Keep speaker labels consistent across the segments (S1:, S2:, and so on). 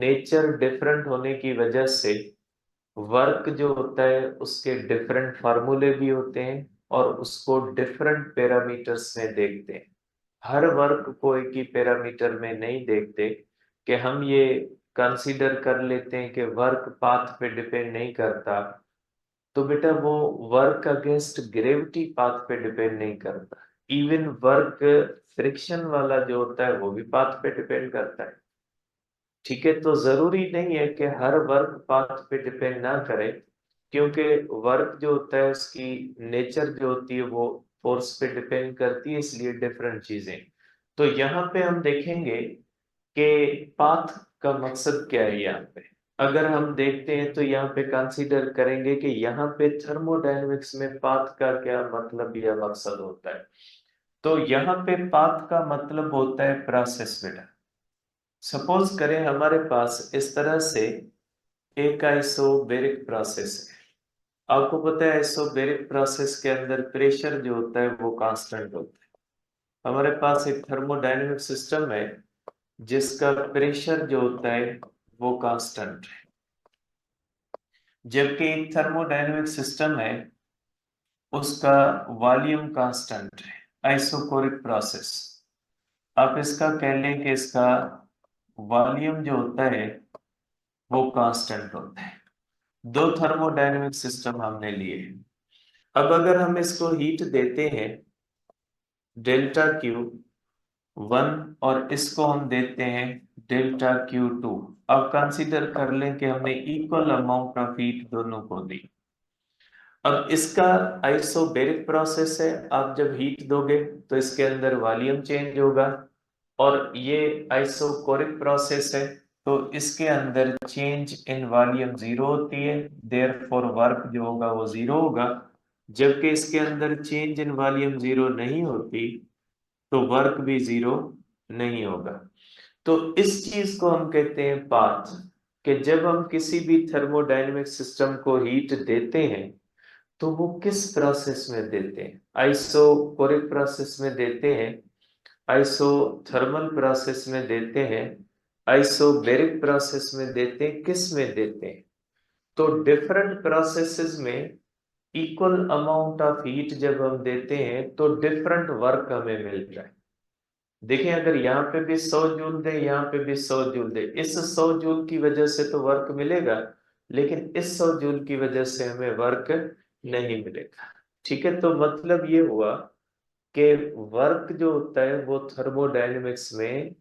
S1: Nature different होने की वजह से वर्क जो होता है उसके डिफरेंट फार्मूले भी होते हैं और उसको डिफरेंट पैरामीटर्स में देखते हैं। हर वर्क को एक ही पैरामीटर में नहीं देखते कि हम ये कंसीडर कर लेते हैं कि वर्क पाथ पे डिपेंड नहीं करता, तो बेटा वो वर्क अगेंस्ट ग्रेविटी पाथ पे डिपेंड नहीं करता। इवन वर्क फ्रिक्शन वाला जो होता है वो भी पाथ पे डिपेंड करता है। ठीक है, तो जरूरी नहीं है कि हर वर्क पाथ पे डिपेंड ना करे, क्योंकि वर्क जो होता है उसकी नेचर जो होती है वो फोर्स पे डिपेंड करती है, इसलिए डिफरेंट चीजें। तो यहाँ पे हम देखेंगे कि पाथ का मकसद क्या है यहाँ पे। अगर हम देखते हैं तो यहाँ पे कंसीडर करेंगे कि यहाँ पे थर्मोडायनेमिक्स में पाथ का क्या मतलब या मकसद होता है। तो यहाँ पे पाथ का मतलब होता है प्रोसेस बेटा। सपोज करें हमारे पास इस तरह से एक आइसोबैरिक प्रोसेस है। आपको पता है आइसोबैरिक प्रोसेस के अंदर प्रेशर जो होता है वो कांस्टेंट होता है। हमारे पास एक थर्मोडायनेमिक सिस्टम है जिसका प्रेशर जो होता है वो कांस्टेंट है, जबकि एक थर्मोडायनेमिक सिस्टम है उसका वॉल्यूम कांस्टेंट है। आइसोकोरिक प्रोसेस, आप इसका कह लें कि इसका वॉल्यूम जो होता है वो कांस्टेंट होता है। दो थर्मोडायनेमिक सिस्टम हमने लिए। अब अगर हम इसको हीट देते हैं डेल्टा क्यू वन और इसको हम देते हैं डेल्टा क्यू टू, अब कंसीडर कर लें कि हमने इक्वल अमाउंट ऑफ हीट दोनों को दी। अब इसका आइसोबैरिक प्रोसेस है, आप जब हीट दोगे तो इसके अंदर वॉल्यूम चेंज होगा, और ये आइसोकोरिक प्रोसेस है तो इसके अंदर चेंज इन वॉल्यूम जीरो होती है, देयरफॉर वर्क जो होगा वो जीरो होगा। जबकि इसके अंदर चेंज इन वॉल्यूम जीरो नहीं होती तो वर्क भी जीरो नहीं होगा। तो इस चीज को हम कहते हैं पाथ, कि जब हम किसी भी थर्मोडायनेमिक सिस्टम को हीट देते हैं तो वो किस प्रोसेस में देते हैं। आइसोकोरिक प्रोसेस में देते हैं, आइसोथर्मल प्रोसेस में देते हैं, आइसोबैरिक प्रोसेस में देते हैं, किस में देते हैं। तो डिफरेंट प्रोसेसेस में इक्वल अमाउंट ऑफ हीट जब हम देते हैं तो डिफरेंट वर्क हमें मिलता है। देखें, अगर यहाँ पे भी 100 जूल दे, यहाँ पे भी 100 जूल दे, इस 100 जूल की वजह से तो वर्क मिलेगा, लेकिन इस 100 जूल की वजह से हमें वर्क नहीं मिलेगा। ठीक है, तो मतलब ये हुआ कि वर्क जो होता है वो थर्मोडायनेमिक्स में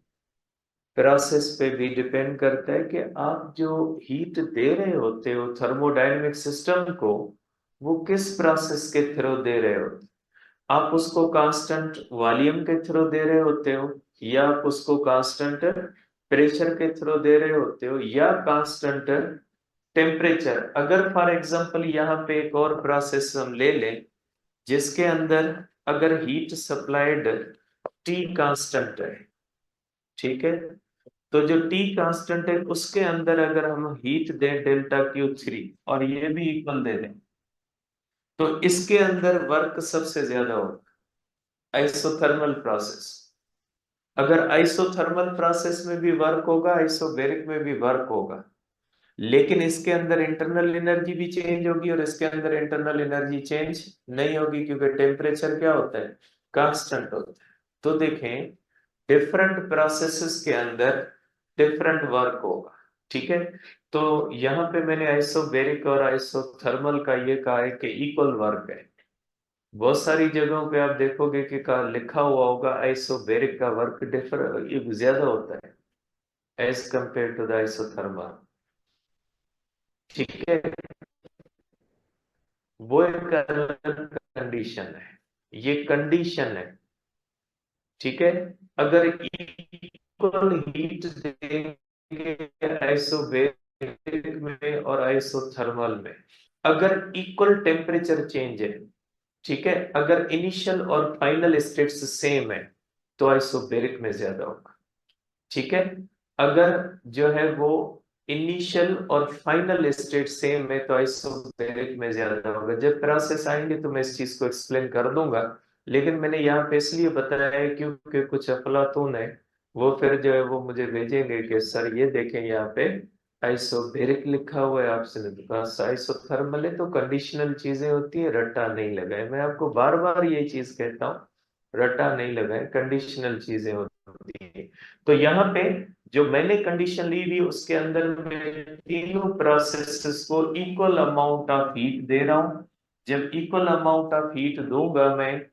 S1: प्रोसेस पे भी डिपेंड करता है कि आप जो हीट दे रहे होते हो थर्मोडायनेमिक सिस्टम को, वो किस प्रोसेस के थ्रू दे रहे होते। आप उसको कांस्टेंट वॉल्यूम के थ्रू दे रहे होते हो, या आप उसको कांस्टेंट प्रेशर के थ्रू दे रहे होते हो, या कांस्टेंट टेम्परेचर। अगर फॉर एग्जांपल यहाँ पे एक और प्रोसेस हम ले लें जिसके अंदर अगर हीट सप्लाइड टी कांस्टेंट है, ठीक है, तो जो टी कांस्टेंट है उसके अंदर अगर हम हीट दें डेल्टा क्यू थ्री और ये भी इक्वल दे दें, तो इसके अंदर वर्क सबसे ज्यादा होगा आइसोथर्मल प्रोसेस। अगर आइसोथर्मल प्रोसेस में भी वर्क होगा, आइसोबैरिक में भी वर्क होगा, लेकिन इसके अंदर इंटरनल एनर्जी भी चेंज होगी और इसके अंदर इंटरनल एनर्जी चेंज नहीं होगी, क्योंकि टेम्परेचर क्या होता है, कांस्टेंट होता है। तो देखें, डिफरेंट प्रोसेसेस के अंदर डिफरेंट वर्क होगा। ठीक है, तो यहाँ पे मैंने आइसोबैरिक और आइसोथर्मल का ये कहा है कि इक्वल वर्क है। बहुत सारी जगहों पे आप देखोगे कि का लिखा हुआ होगा आइसोबैरिक का वर्क डिफर ज्यादा होता है as compare to the isothermal. ठीक है, वो एक अलग कंडीशन है, ये कंडीशन है। ठीक है, अगर इक्वल हीट देंगे आइसोबैरिक में और आइसोथर्मल में, अगर इक्वल टेम्परेचर चेंज है, ठीक है, अगर इनिशियल और फाइनल स्टेट्स सेम है तो आइसोबैरिक में ज्यादा होगा। ठीक है, अगर जो है वो इनिशियल और फाइनल स्टेट सेम है तो आइसोबैरिक में ज्यादा होगा। जब प्रोसेस आएंगे तो मैं इस चीज को एक्सप्लेन कर दूंगा, लेकिन मैंने यहाँ पे इसलिए बताया है क्योंकि कुछ अफलातून है वो फिर जो है वो मुझे भेजेंगे कि सर ये देखें यहाँ पे आइसोबेरिक लिखा हुआ है, आपसे बस आइसोथर्मल है, तो कंडीशनल चीजें होती है, रट्टा नहीं लगाए। मैं आपको बार बार ये चीज कहता हूँ, रट्टा नहीं लगाए, कंडीशनल चीजें होती है। तो यहाँ पे जो मैंने कंडीशन ली हुई उसके अंदर मैं तीनों प्रोसेसेस को इक्वल अमाउंट ऑफ हीट दे रहा हूं। जब इक्वल अमाउंट ऑफ हीट दूंगा मैं,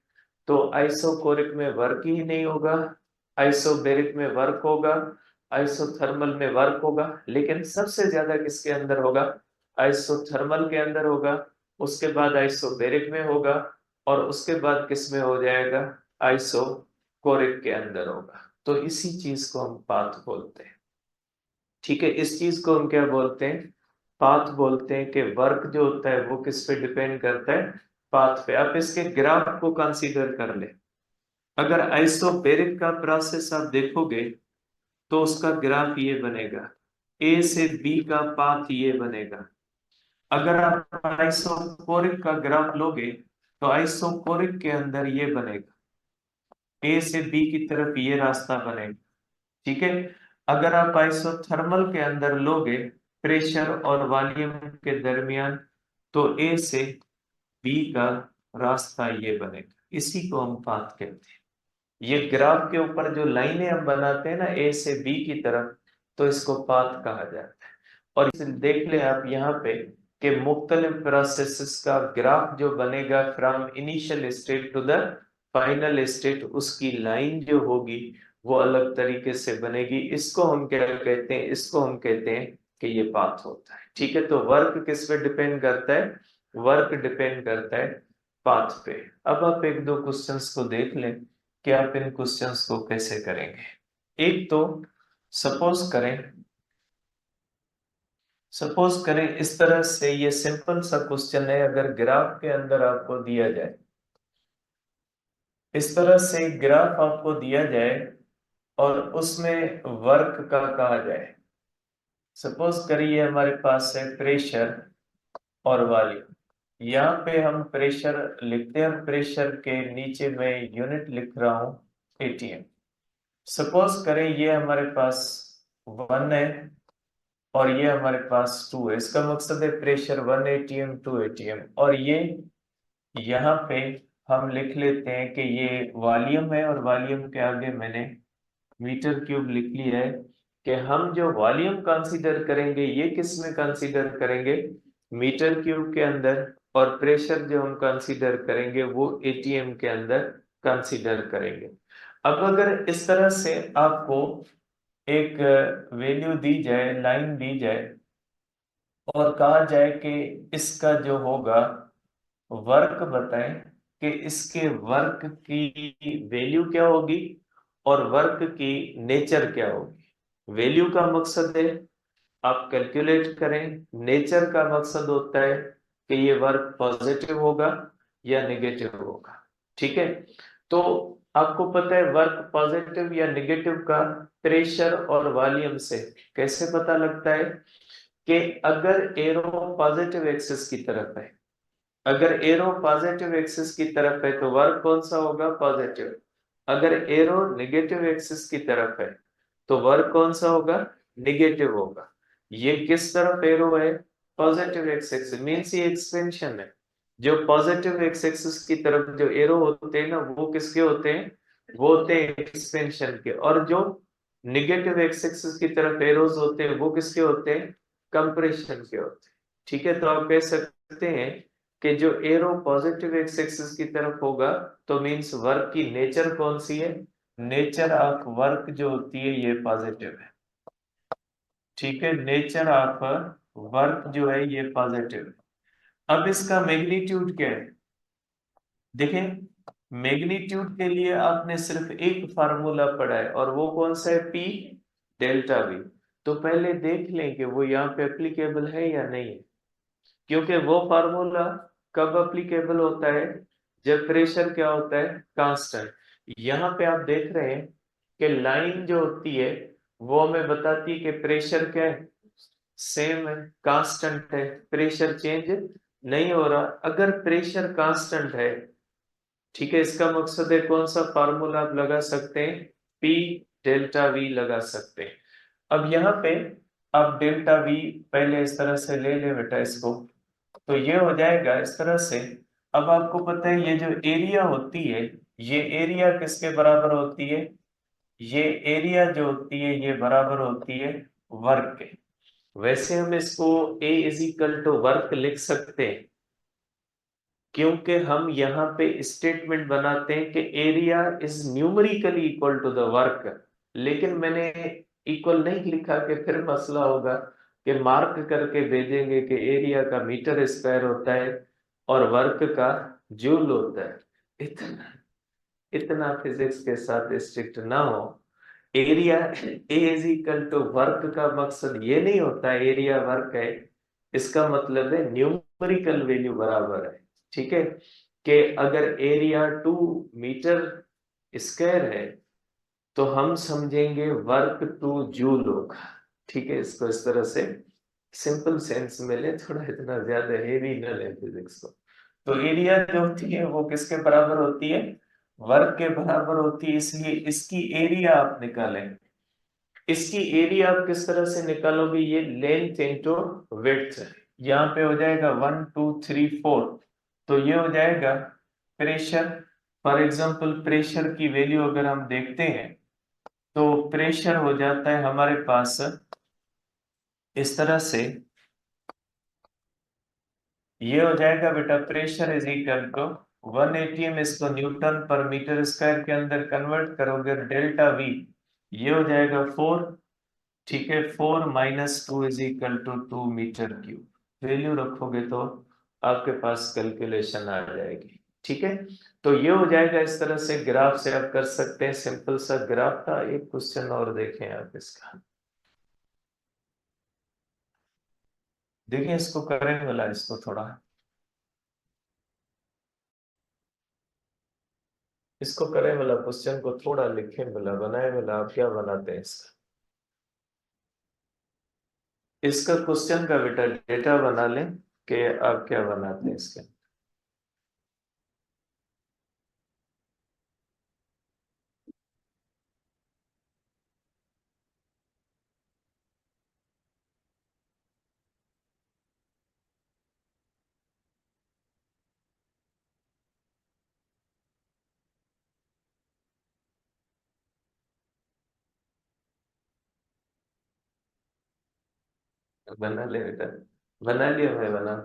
S1: तो आइसोकोरिक में वर्क ही नहीं होगा, आइसोबेरिक में वर्क होगा, आइसोथर्मल में वर्क होगा, लेकिन सबसे ज्यादा किसके अंदर होगा? आइसोथर्मल के अंदर होगा, उसके बाद आइसोबेरिक में होगा, और उसके बाद किस में हो जाएगा? आइसोकोरिक के अंदर होगा। तो इसी चीज को हम पाथ बोलते हैं। ठीक है, इस चीज को हम क्या बोलते हैं? पाथ बोलते हैं। कि वर्क जो होता है वो किस पे डिपेंड करता है? पाथ पे। आप इसके ग्राफ को कंसीडर कर ले। अगर आइसोबेरिक का प्रोसेस आप देखोगे तो उसका ग्राफ ये बनेगा, ए से बी का पाथ ये बनेगा। अगर आप आइसोकोरिक का ग्राफ लोगे तो आइसोकोरिक के अंदर ये बनेगा, ए से बी की तरफ ये रास्ता बनेगा। ठीक है। अगर आप आइसोथर्मल के अंदर लोगे, प्रेशर और वॉल्यूम के दरमियान, तो ए से बी का रास्ता ये बनेगा। इसी को हम पाथ कहते हैं। ये ग्राफ के ऊपर जो लाइनें हम बनाते हैं ना, ए से बी की तरफ, तो इसको पाथ कहा जाता है। और इसे देख ले आप यहाँ पे कि मुख्तलिफ प्रोसेसेस का ग्राफ जो बनेगा from initial state to the final state, उसकी लाइन जो होगी वो अलग तरीके से बनेगी। इसको हम क्या कहते हैं? इसको हम कहते हैं कि ये पाथ होता है। ठीक है, तो वर्क किस पे डिपेंड करता है? वर्क डिपेंड करता है पाथ पे। अब आप एक दो क्वेश्चंस को देख लें कि आप इन क्वेश्चंस को कैसे करेंगे। एक तो सपोज करें इस तरह से, ये सिंपल सा क्वेश्चन है। अगर ग्राफ के अंदर आपको दिया जाए, इस तरह से ग्राफ आपको दिया जाए और उसमें वर्क का कहा जाए। सपोज करिए हमारे पास है प्रेशर और वॉल्यूम। यहाँ पे हम प्रेशर लिखते हैं, प्रेशर के नीचे मैं यूनिट लिख रहा हूं एटीएम। सपोज करें ये हमारे पास 1 है और ये हमारे पास 2 है। इसका मकसद है प्रेशर 1 एटीएम 2 एटीएम। और ये यहाँ पे हम लिख लेते हैं कि ये वॉल्यूम है, और वॉल्यूम के आगे मैंने मीटर क्यूब लिख लिया है। कि हम जो वॉल्यूम कंसीडर करेंगे ये किस में कंसीडर करेंगे? मीटर क्यूब के अंदर। और प्रेशर जो हम कंसीडर करेंगे वो एटीएम के अंदर कंसीडर करेंगे। अब अगर इस तरह से आपको एक वैल्यू दी जाए, लाइन दी जाए, और कहा जाए कि इसका जो होगा वर्क बताएं, कि इसके वर्क की वैल्यू क्या होगी और वर्क की नेचर क्या होगी। वैल्यू का मकसद है आप कैलकुलेट करें, नेचर का मकसद होता है कि ये वर्क पॉजिटिव होगा या नेगेटिव होगा। ठीक है, तो आपको पता है वर्क पॉजिटिव या नेगेटिव का प्रेशर और वॉल्यूम से कैसे पता लगता है? कि अगर एरो पॉजिटिव एक्सिस की तरफ है, अगर एरो पॉजिटिव एक्सिस की तरफ है तो वर्क कौन सा होगा? पॉजिटिव। अगर एरो नेगेटिव एक्सिस की तरफ है तो वर्क कौन सा होगा? नेगेटिव होगा। ये किस तरफ एरो है? पॉजिटिव एक्स एक्सिस, मींस ये एक्सपेंशन है। जो पॉजिटिव एक्स एक्सिस की तरफ जो एरो होते हैं ना, वो किसके होते हैं? वो होते हैं एक्सपेंशन के। और जो निगेटिव एक्स एक्सिस की तरफ एरोज होते हैं वो किसके होते हैं? कंप्रेशन के होते हैं। ठीक है, तो आप कह सकते हैं कि जो एरो पॉजिटिव एक्स एक्सिस की तरफ होगा तो मींस वर्क की नेचर कौन सी है? नेचर ऑफ वर्क जो होती है ये पॉजिटिव है। ठीक है, नेचर ऑफ वर्क जो है ये पॉजिटिव है। अब इसका मैग्नीट्यूड क्या है? देखें, मैग्नीट्यूड के लिए आपने सिर्फ एक फार्मूला पढ़ा है, और वो कौन सा है? P delta we. तो पहले देख लें कि वो यहाँ पे एप्लीकेबल है या नहीं है। क्योंकि वो फार्मूला कब एप्लीकेबल होता है? जब प्रेशर क्या होता है? कांस्टेंट। यहाँ पे आप देख रहे हैं कि लाइन जो होती है वो हमें बताती है कि प्रेशर क्या है? सेम है, कांस्टेंट है, प्रेशर चेंज नहीं हो रहा। अगर प्रेशर कांस्टेंट है, ठीक है, इसका मकसद है कौन सा फार्मूला आप लगा सकते हैं? पी डेल्टा वी लगा सकते हैं। अब यहाँ पे आप डेल्टा वी पहले इस तरह से ले ले बेटा इसको, तो ये हो जाएगा इस तरह से। अब आपको पता है ये जो एरिया होती है, ये एरिया किसके बराबर होती है? ये एरिया जो होती है ये बराबर होती है वर्क के। वैसे हम इसको ए इज इक्वल टू वर्क लिख सकते हैं, क्योंकि हम यहाँ पे स्टेटमेंट बनाते हैं कि area is numerically equal to the work. लेकिन मैंने इक्वल नहीं लिखा कि फिर मसला होगा कि मार्क करके भेजेंगे कि एरिया का मीटर स्क्वायर होता है और वर्क का जूल होता है। इतना इतना फिजिक्स के साथ स्ट्रिक्ट ना हो। Area A is equal to work का मकसद ये नहीं होता एरिया वर्क है, इसका मतलब है न्यूमेरिकल वैल्यू बराबर है। ठीक है, कि अगर एरिया 2 मीटर स्क्वायर है तो हम समझेंगे वर्क 2 जूल होगा। ठीक है, इसको इस तरह से सिंपल सेंस में ले, थोड़ा इतना ज्यादा हेवी न ले फिजिक्स को। तो एरिया जो होती है वो किसके बराबर होती है? वर्क के बराबर होती है, इसलिए इसकी एरिया आप निकालें। इसकी एरिया आप किस तरह से निकालोगे? ये लेंथ इंटू विड्थ, यहाँ पे हो जाएगा 1 2 3 4, तो ये हो जाएगा प्रेशर। फॉर एग्जांपल प्रेशर की वैल्यू अगर हम देखते हैं तो प्रेशर हो जाता है हमारे पास इस तरह से, ये हो जाएगा बेटा pressure is equal to 1 ATM, इसको न्यूटन पर मीटर स्क्वायर के अंदर कन्वर्ट करोगे डेल्टा वी, ये हो जाएगा 4। ठीक है, 4 minus 2 is equal to 2 metre cube. Value रखोगे तो आपके पास कैलकुलेशन आ जाएगी। ठीक है, तो ये हो जाएगा इस तरह से। ग्राफ से आप कर सकते हैं, सिंपल सा ग्राफ था। एक क्वेश्चन और देखें आप इसका, देखिए इसको करें वाला, इसको थोड़ा, इसको करें वाला क्वेश्चन को थोड़ा लिखें वाला, बनाए वाला। आप क्या बनाते हैं इसका? इसका क्वेश्चन का बेटा डेटा बना लें कि आप क्या बनाते हैं इसके। बना ले बेटा, बना लिया, मैं बना।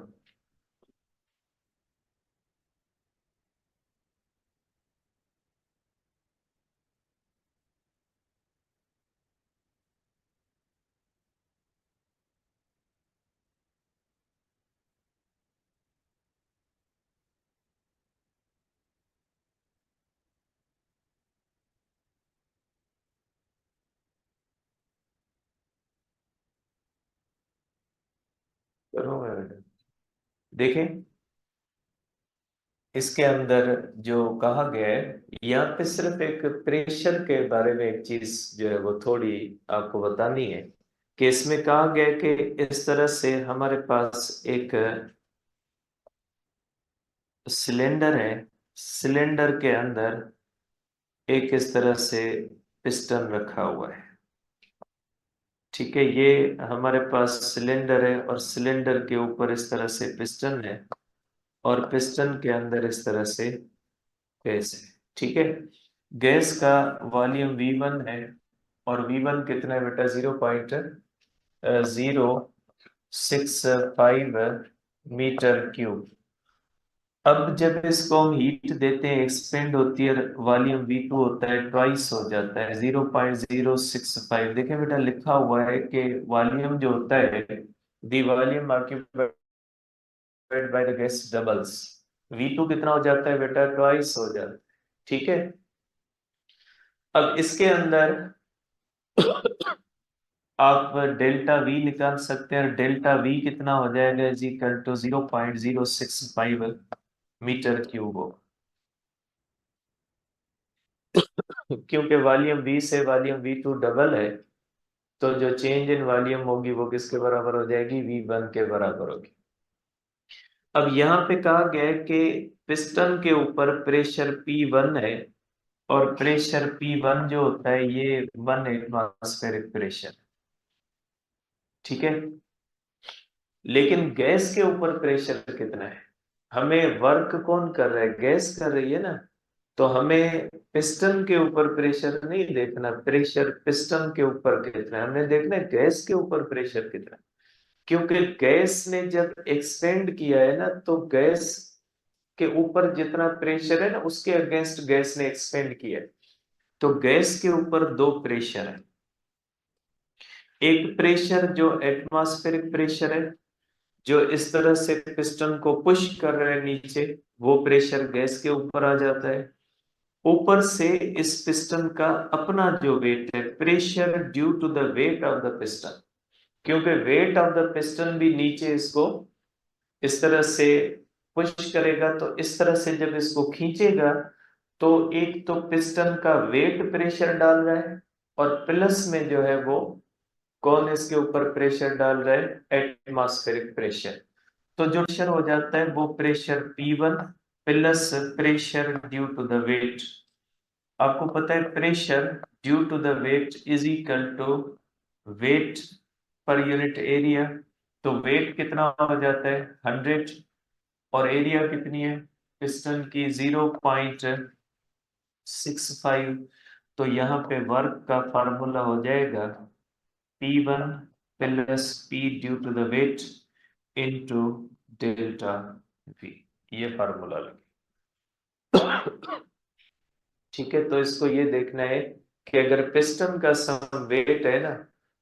S1: करो मैं बेटा, देखें इसके अंदर जो कहा गया है, यहाँ पे सिर्फ एक प्रेशर के बारे में एक चीज जो है वो थोड़ी आपको बतानी है। कि इसमें कहा गया है कि इस तरह से हमारे पास एक सिलेंडर है, सिलेंडर के अंदर एक इस तरह से पिस्टन रखा हुआ है। ठीक है, ये हमारे पास सिलेंडर है और सिलेंडर के ऊपर इस तरह से पिस्टन है और पिस्टन के अंदर इस तरह से गैस है। ठीक है, गैस का वॉल्यूम V1 है और V1 कितना है बेटा? 0.065 मीटर क्यूब। अब जब इसको हम हीट देते हैं, एक्सपेंड होती है, वॉल्यूम V2 होता है ट्वाइस हो जाता है 0.065। देखें बेटा लिखा हुआ है कि वॉल्यूम जो होता है, the volume occupied by the gas doubles. V2 कितना हो जाता है बेटा? ट्वाइस हो जाता है। ठीक है, अब इसके अंदर आप डेल्टा वी निकाल सकते हैं। डेल्टा वी कितना हो जाएगा? Is equal to 0.065 metre cube हो, क्योंकि वॉल्यूम वी से वॉल्यूम V2 डबल है, तो जो चेंज इन वॉल्यूम होगी वो किसके बराबर हो जाएगी? V1 के बराबर होगी। अब यहाँ पे कहा गया है कि पिस्टन के ऊपर प्रेशर P1 है और प्रेशर P1 जो होता है ये 1 एटमॉस्फेरिक प्रेशर, ठीक है। लेकिन गैस के ऊपर प्रेशर कितना है, हमें वर्क कौन कर रहा है, गैस कर रही है ना। तो हमें पिस्टन के ऊपर प्रेशर नहीं देखना, प्रेशर पिस्टन के ऊपर कितना है, हमें देखना है गैस के ऊपर प्रेशर कितना है। क्योंकि गैस ने जब एक्सपेंड किया है ना, तो गैस के ऊपर जितना प्रेशर है ना उसके अगेंस्ट गैस ने एक्सपेंड किया है। तो गैस के ऊपर दो प्रेशर है, एक प्रेशर जो एटमॉस्फेरिक प्रेशर है, जो इस तरह से पिस्टन को पुश कर रहा है नीचे, वो प्रेशर गैस के ऊपर आ जाता है। ऊपर से इस पिस्टन का अपना जो वेट है, pressure due to the weight of the piston, क्योंकि वेट ऑफ द पिस्टन भी नीचे इसको इस तरह से पुश करेगा। तो इस तरह से जब इसको खींचेगा तो एक तो पिस्टन का वेट प्रेशर डाल रहा है, और प्लस में जो है वो कौन इसके ऊपर प्रेशर डाल रहा है, एटमॉस्फेरिक प्रेशर। तो जो प्रेशर हो जाता है वो pressure P1 plus pressure due to the weight. आपको पता है pressure due to the weight is equal to weight per unit area. तो वेट कितना हो जाता है 100, और एरिया कितनी है पिस्टन की 0.65। तो यहाँ पे वर्क का फार्मूला हो जाएगा P1 plus P due to the weight into delta V, ये फार्मूला लगे। ठीक है, तो इसको ये देखना है कि अगर पिस्टन का सम वेट है ना,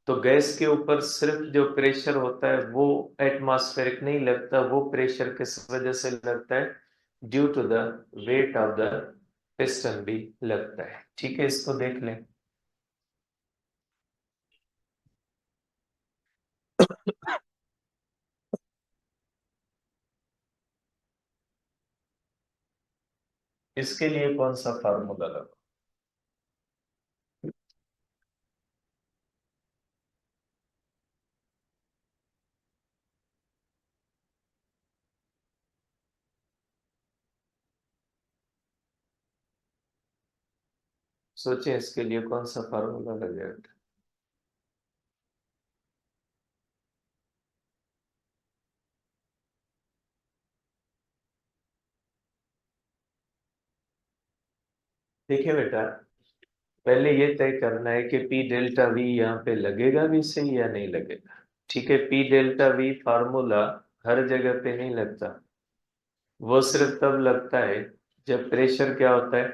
S1: तो गैस के ऊपर सिर्फ जो प्रेशर होता है वो एटमॉस्फेरिक नहीं लगता, वो प्रेशर किस वजह से लगता है, due to the weight of the piston भी लगता है। ठीक है, इसको देख लें। इसके लिए कौन सा फार्मूला लगा, सोचे इसके लिए कौन सा फार्मूला लगेगा। देखिए बेटा, पहले ये तय करना है कि पी डेल्टा वी यहाँ पे लगेगा भी सही या नहीं लगेगा। ठीक है, पी डेल्टा वी फार्मूला हर जगह पे नहीं लगता, वो सिर्फ तब लगता है जब प्रेशर क्या होता है,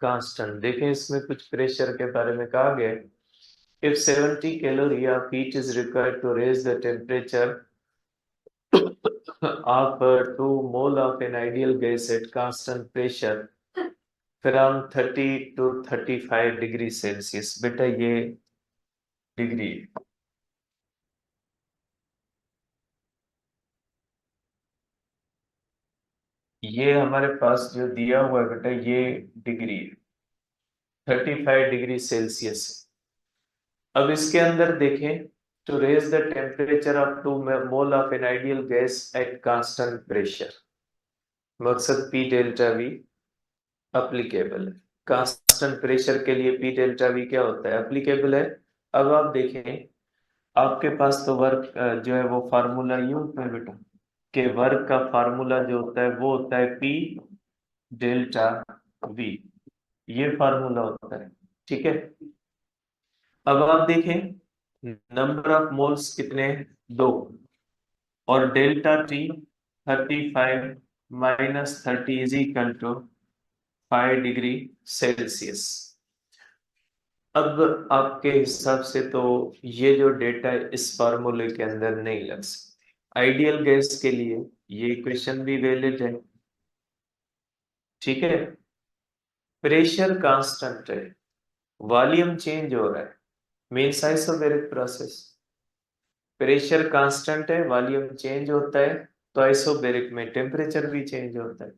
S1: कांस्टेंट। देखें इसमें कुछ प्रेशर के बारे में कहा गया है। If 70 calorie of heat is required to raise the temperature of 2 mole of an ideal gas at constant pressure from 30 to 35 degree Celsius. बेटा ये डिग्री, ये हमारे पास जो दिया हुआ है बेटा ये डिग्री 35 डिग्री सेल्सियस। अब इसके अंदर देखें, to raise the temperature of 2 mole of an ideal gas at constant pressure, मकसद पी डेल्टा वी अप्लीकेबल है। कांस्टेंट प्रेशर के लिए पी डेल्टा वी क्या होता है, अप्लीकेबल है। अब आप देखें, आपके पास तो वर्क जो है वो फार्मूला ये होता है बेटा, कि वर्क का फार्मूला जो होता है वो होता है पी डेल्टा वी, ये फार्मूला होता है। ठीक है, अब आप देखें नंबर ऑफ मोल्स कितने हैं? 2, और delta T 35 minus 30 is equal to 5 degree Celsius. अब आपके हिसाब से तो ये जो डेटा है इस फार्मूले के अंदर नहीं लग सकते, आइडियल गैस के लिए ये इक्वेशन भी वैलिड है। ठीक है, प्रेशर कांस्टेंट है, वॉल्यूम चेंज हो रहा है, means isobaric process. Pressure constant है, वॉल्यूम चेंज होता है, तो आइसोबैरिक में टेम्परेचर भी चेंज होता है।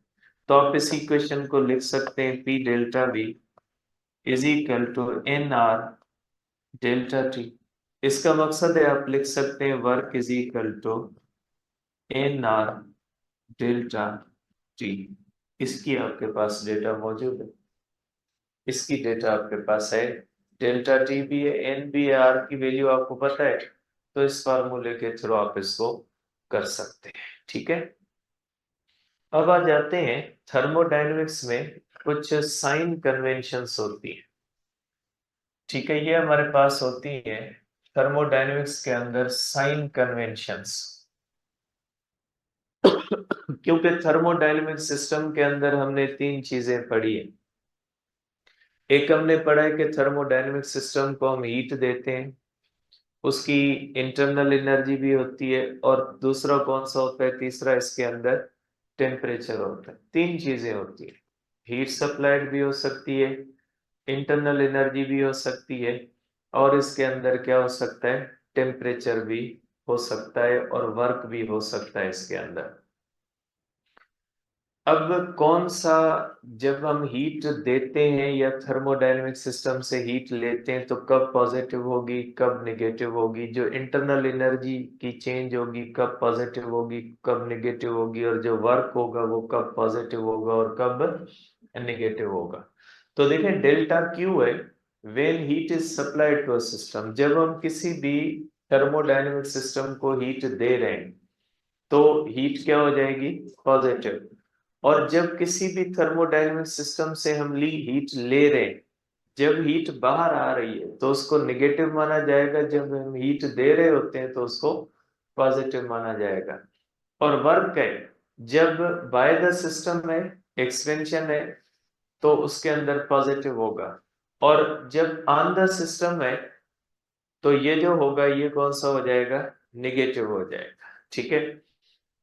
S1: तो आप इस इक्वेशन को लिख सकते हैं P delta V is equal to n R delta T. इसका मकसद है आप लिख सकते हैं work is equal to n R delta T. इसकी आपके पास डेटा मौजूद है। इसकी डेटा आपके पास है, डेल्टा टी भी है, एन भी है, आर की वैल्यू आपको पता है, तो इस फार्मूले के थ्रू आप इसको कर सकते हैं। ठीक है, अब आ जाते हैं थर्मोडायनेमिक्स में कुछ साइन कन्वेंशंस होती है। ठीक है, ये हमारे पास होती है थर्मोडायनेमिक्स के अंदर साइन कन्वेंशंस। क्योंकि थर्मोडायनेमिक सिस्टम के अंदर हमने तीन चीजें पढ़ी है। एक हमने पढ़ा है कि थर्मोडायनेमिक सिस्टम को हम हीट देते हैं, उसकी इंटरनल एनर्जी भी होती है, और दूसरा कौन सा होता है, तीसरा इसके अंदर टेम्परेचर होता है। तीन चीजें होती है, हीट सप्लाइड भी हो सकती है, इंटरनल एनर्जी भी हो सकती है, और इसके अंदर क्या हो सकता है, टेम्परेचर भी हो सकता है, और वर्क भी हो सकता है इसके अंदर। अब कौन सा, जब हम हीट देते हैं या थर्मोडायनेमिक सिस्टम से हीट लेते हैं तो कब पॉजिटिव होगी, कब नेगेटिव होगी, जो इंटरनल एनर्जी की चेंज होगी कब पॉजिटिव होगी, कब नेगेटिव होगी, और जो वर्क होगा वो कब पॉजिटिव होगा और कब नेगेटिव होगा। तो देखें, डेल्टा क्यू है when heat is supplied to a system. जब हम किसी भी थर्मोडायनेमिक सिस्टम को हीट दे रहे हैं तो हीट क्या हो जाएगी, पॉजिटिव। और जब किसी भी थर्मोडायनेमिक सिस्टम से हम हीट ले रहे हैं, जब हीट बाहर आ रही है तो उसको नेगेटिव माना जाएगा, जब हम हीट दे रहे होते हैं तो उसको पॉजिटिव माना जाएगा। और वर्क है, जब बाय द सिस्टम है, एक्सपेंशन है, तो उसके अंदर पॉजिटिव होगा, और जब ऑन द सिस्टम है तो ये जो होगा ये कौन सा हो जाएगा, निगेटिव हो जाएगा। ठीक है,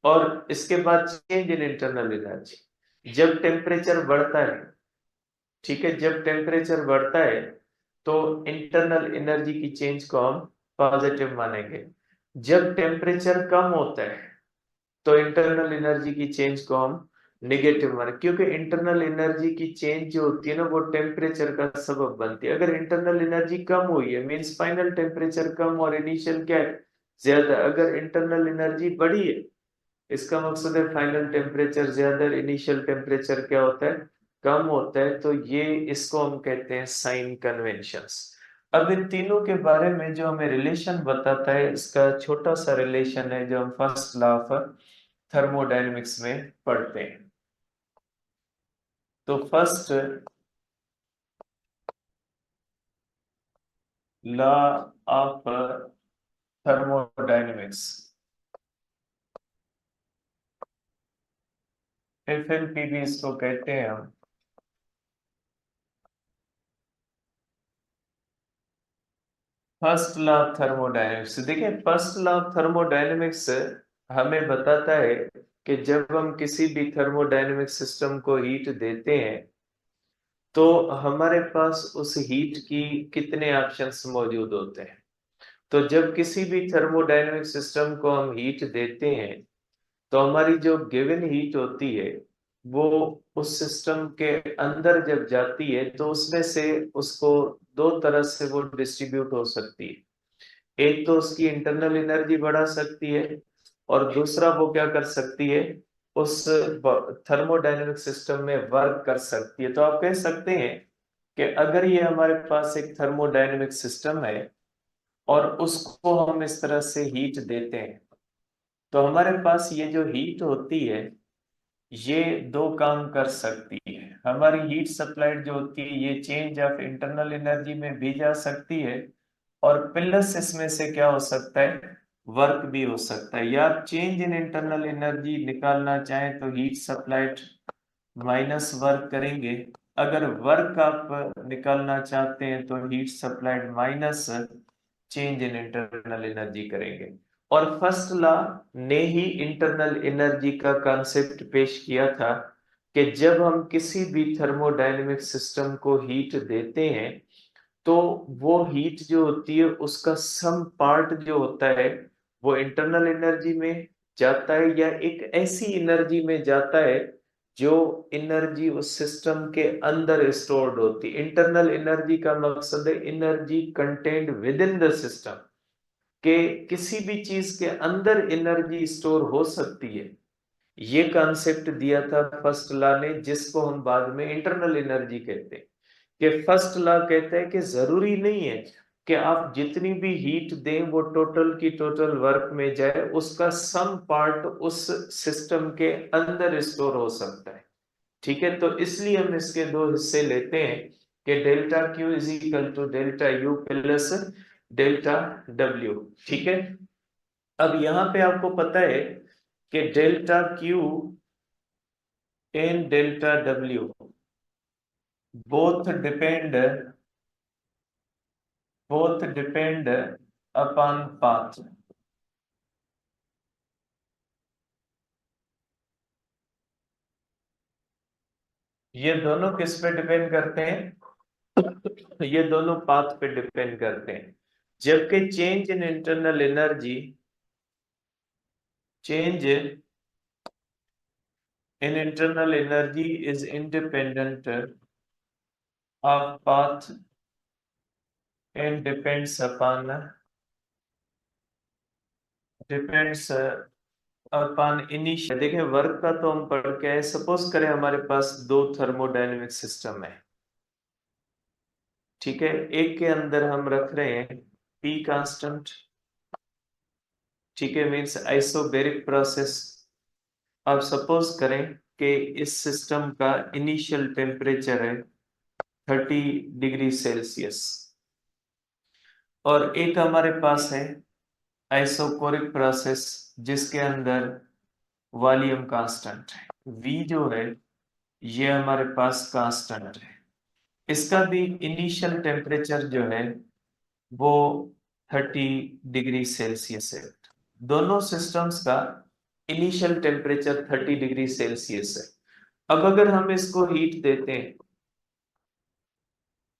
S1: और इसके बाद चेंज इन इंटरनल एनर्जी, जब टेम्परेचर बढ़ता है, ठीक है, जब टेम्परेचर बढ़ता है तो इंटरनल एनर्जी की चेंज को हम पॉजिटिव मानेंगे। जब टेम्परेचर कम होता है तो इंटरनल एनर्जी की चेंज को हम निगेटिव माने, क्योंकि इंटरनल एनर्जी की चेंज जो होती है ना वो टेम्परेचर का सबब बनती है। अगर इंटरनल एनर्जी कम हुई है मींस फाइनल टेम्परेचर कम और इनिशियल क्या है, ज्यादा। अगर इंटरनल एनर्जी बढ़ी है, इसका मकसद है फाइनल टेम्परेचर ज्यादा, इनिशियल टेम्परेचर क्या होता है, कम होता है। तो ये इसको हम कहते हैं साइन कन्वेंशंस। अब इन तीनों के बारे में जो हमें रिलेशन बताता है, इसका छोटा सा रिलेशन है जो हम फर्स्ट लॉ ऑफ थर्मोडायनेमिक्स में पढ़ते हैं। तो first law of thermodynamics, FLP भी इसको कहते हैं हम। फर्स्ट लॉ ऑफ थर्मोडायनेमिक्स, देखिए फर्स्ट लॉ ऑफ थर्मोडायनेमिक्स हमें बताता है कि जब हम किसी भी थर्मोडायनेमिक सिस्टम को हीट देते हैं तो हमारे पास उस हीट की कितने ऑप्शंस मौजूद होते हैं। तो जब किसी भी थर्मोडायनेमिक सिस्टम को हम हीट देते हैं तो हमारी जो गिवन हीट होती है वो उस सिस्टम के अंदर जब जाती है तो उसमें से उसको दो तरह से वो डिस्ट्रीब्यूट हो सकती है। एक तो उसकी इंटरनल एनर्जी बढ़ा सकती है, और दूसरा वो क्या कर सकती है, उस थर्मोडायनेमिक सिस्टम में वर्क कर सकती है। तो आप कह सकते हैं कि अगर ये हमारे पास एक थर्मोडायनेमिक सिस्टम है और उसको हम इस तरह से हीट देते हैं तो हमारे पास ये जो हीट होती है ये दो काम कर सकती है। हमारी हीट सप्लाइड जो होती है ये चेंज ऑफ इंटरनल एनर्जी में भी जा सकती है, और प्लस इसमें से क्या हो सकता है, वर्क भी हो सकता है। या आप चेंज इन इंटरनल एनर्जी निकालना चाहें तो हीट सप्लाइड माइनस वर्क करेंगे, अगर वर्क आप निकालना चाहते हैं तो heat supplied minus change in internal energy करेंगे। और फर्स्ट लॉ ने ही इंटरनल एनर्जी का कॉन्सेप्ट पेश किया था कि जब हम किसी भी थर्मोडायनेमिक सिस्टम को हीट देते हैं तो वो हीट जो होती है उसका सम पार्ट जो होता है वो इंटरनल एनर्जी में जाता है या एक ऐसी एनर्जी में जाता है जो एनर्जी उस सिस्टम के अंदर स्टोर्ड होती है। इंटरनल एनर्जी का मकसद है energy contained with in the system, के किसी भी चीज के अंदर एनर्जी स्टोर हो सकती है। ये कॉन्सेप्ट दिया था फर्स्ट लॉ ने, जिसको हम बाद में इंटरनल एनर्जी कहते हैं। कि फर्स्ट लॉ कहता है कि जरूरी नहीं है कि आप जितनी भी हीट दें वो टोटल की टोटल वर्क में जाए, उसका सम पार्ट उस सिस्टम के अंदर स्टोर हो सकता है। ठीक है, तो इसलिए हम इसके दो हिस्से लेते हैं कि delta Q is equal to delta U plus delta W. ठीक है, अब यहां पे आपको पता है कि delta Q and delta W both depend upon path. ये दोनों किस पे डिपेंड करते हैं? ये दोनों पाथ पे डिपेंड करते हैं। जबकि change in internal energy is independent of path and depends upon initial. देखिए वर्क का तो हम पढ़ के आए। सपोज करें हमारे पास दो थर्मोडायनेमिक सिस्टम है। ठीक है, एक के अंदर हम रख रहे हैं P कांस्टेंट। ठीक है, मींस आइसोबैरिक प्रोसेस। अब सपोज करें कि इस सिस्टम का इनिशियल टेम्परेचर है 30 डिग्री सेल्सियस, और एक हमारे पास है आइसोकोरिक प्रोसेस जिसके अंदर वॉल्यूम कांस्टेंट है V जो है, ये हमारे पास कांस्टेंट है। इसका भी इनिशियल टेम्परेचर जो है वो 30 डिग्री सेल्सियस है। दोनों सिस्टम्स का इनिशियल टेम्परेचर 30 डिग्री सेल्सियस है। अब अगर हम इसको हीट देते हैं,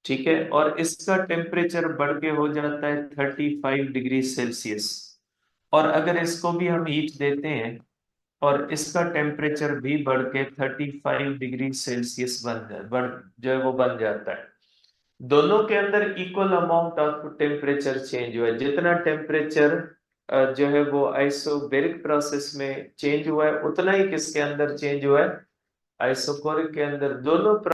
S1: ठीक है, और इसका टेम्परेचर बढ़ के हो जाता है 35 डिग्री सेल्सियस, और अगर इसको भी हम हीट देते हैं और इसका टेम्परेचर भी बढ़ के 35 डिग्री सेल्सियस बढ़ जो है वो बन जाता है। दोनों के अंदर equal amount of temperature change हुआ है। जितना टेम्परेचर जो है वो आइसोबैरिक प्रोसेस में चेंज हुआ है, उतना ही किसके अंदर चेंज हुआ है, आइसोकोरिक के अंदर। दोनों